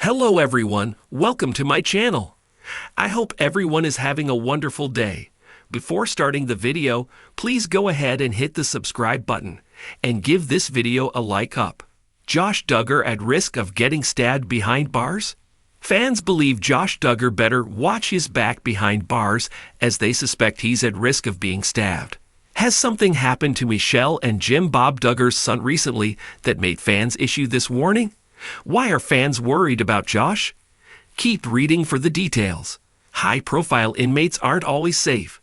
Hello everyone, welcome to my channel. I hope everyone is having a wonderful day. Before starting the video, please go ahead and hit the subscribe button and give this video a like up. Josh Duggar at risk of getting stabbed behind bars? Fans believe Josh Duggar better watch his back behind bars as they suspect he's at risk of being stabbed. Has something happened to Michelle and Jim Bob Duggar's son recently that made fans issue this warning? Why are fans worried about Josh? Keep reading for the details. High-profile inmates aren't always safe.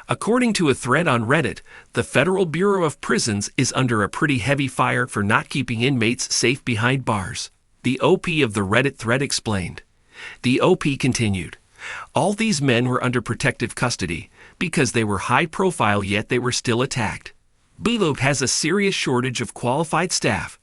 According to a thread on Reddit, the Federal Bureau of Prisons is under a pretty heavy fire for not keeping inmates safe behind bars. The OP of the Reddit thread explained. The OP continued, "All these men were under protective custody because they were high-profile yet they were still attacked. BULOP has a serious shortage of qualified staff,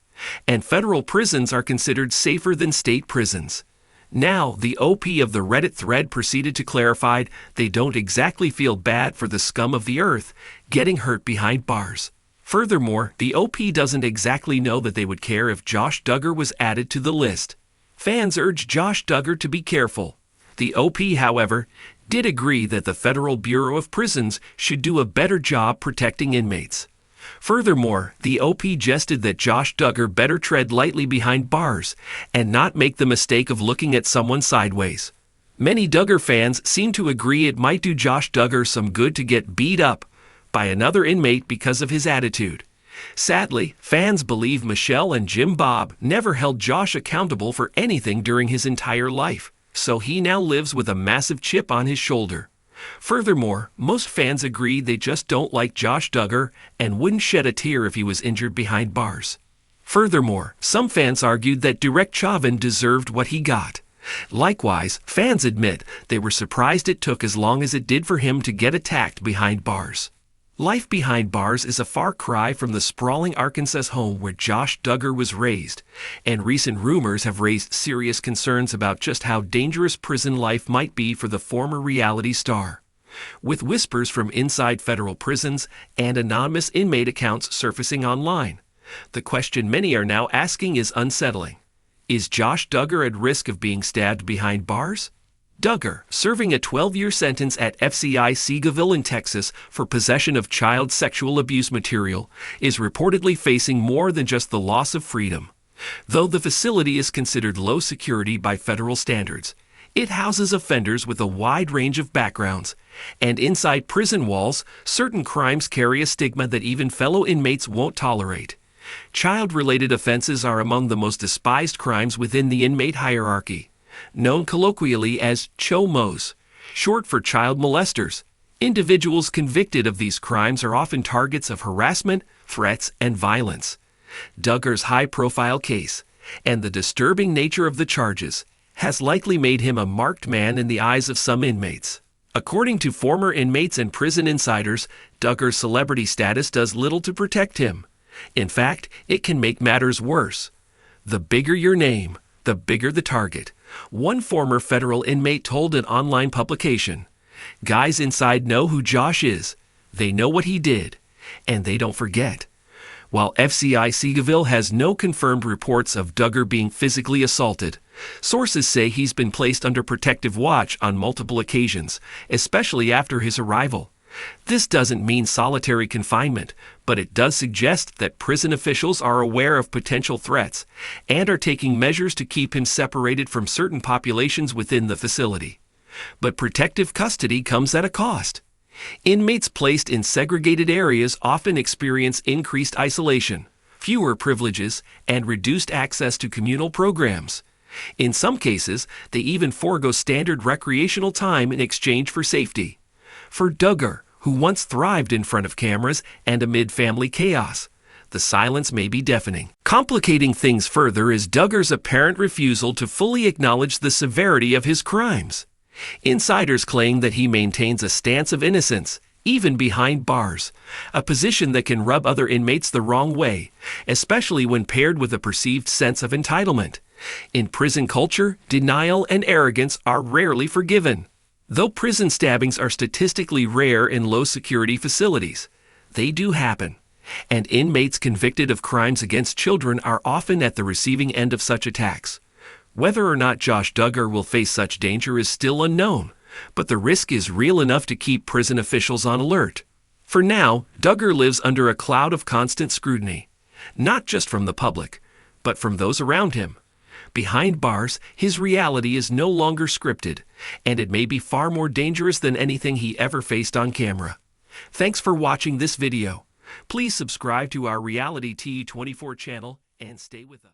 and federal prisons are considered safer than state prisons." Now, the OP of the Reddit thread proceeded to clarify they don't exactly feel bad for the scum of the earth getting hurt behind bars. Furthermore, the OP doesn't exactly know that they would care if Josh Duggar was added to the list. Fans urge Josh Duggar to be careful. The OP, however, did agree that the Federal Bureau of Prisons should do a better job protecting inmates. Furthermore, the OP jested that Josh Duggar better tread lightly behind bars and not make the mistake of looking at someone sideways. Many Duggar fans seem to agree it might do Josh Duggar some good to get beat up by another inmate because of his attitude. Sadly, fans believe Michelle and Jim Bob never held Josh accountable for anything during his entire life, so he now lives with a massive chip on his shoulder. Furthermore, most fans agree they just don't like Josh Duggar and wouldn't shed a tear if he was injured behind bars. Furthermore, some fans argued that Derek Chauvin deserved what he got. Likewise, fans admit they were surprised it took as long as it did for him to get attacked behind bars. Life behind bars is a far cry from the sprawling Arkansas home where Josh Duggar was raised, and recent rumors have raised serious concerns about just how dangerous prison life might be for the former reality star. With whispers from inside federal prisons and anonymous inmate accounts surfacing online, the question many are now asking is unsettling. Is Josh Duggar at risk of being stabbed behind bars? Duggar, serving a 12-year sentence at FCI Seagoville in Texas for possession of child sexual abuse material, is reportedly facing more than just the loss of freedom. Though the facility is considered low security by federal standards, it houses offenders with a wide range of backgrounds, and inside prison walls, certain crimes carry a stigma that even fellow inmates won't tolerate. Child-related offenses are among the most despised crimes within the inmate hierarchy, known colloquially as CHOMOs, short for child molesters. Individuals convicted of these crimes are often targets of harassment, threats, and violence. Duggar's high-profile case, and the disturbing nature of the charges, has likely made him a marked man in the eyes of some inmates. According to former inmates and prison insiders, Duggar's celebrity status does little to protect him. In fact, it can make matters worse. The bigger your name, the bigger the target. One former federal inmate told an online publication, "Guys inside know who Josh is, they know what he did, and they don't forget." While FCI Seagoville has no confirmed reports of Duggar being physically assaulted, sources say he's been placed under protective watch on multiple occasions, especially after his arrival. This doesn't mean solitary confinement, but it does suggest that prison officials are aware of potential threats and are taking measures to keep him separated from certain populations within the facility. But protective custody comes at a cost. Inmates placed in segregated areas often experience increased isolation, fewer privileges, and reduced access to communal programs. In some cases, they even forego standard recreational time in exchange for safety. For Duggar, who once thrived in front of cameras and amid family chaos, the silence may be deafening. Complicating things further is Duggar's apparent refusal to fully acknowledge the severity of his crimes. Insiders claim that he maintains a stance of innocence, even behind bars, a position that can rub other inmates the wrong way, especially when paired with a perceived sense of entitlement. In prison culture, denial and arrogance are rarely forgiven. Though prison stabbings are statistically rare in low-security facilities, they do happen, and inmates convicted of crimes against children are often at the receiving end of such attacks. Whether or not Josh Duggar will face such danger is still unknown, but the risk is real enough to keep prison officials on alert. For now, Duggar lives under a cloud of constant scrutiny, not just from the public, but from those around him. Behind bars, his reality is no longer scripted, and it may be far more dangerous than anything he ever faced on camera. Thanks for watching this video. Please subscribe to our Reality T24 channel and stay with us.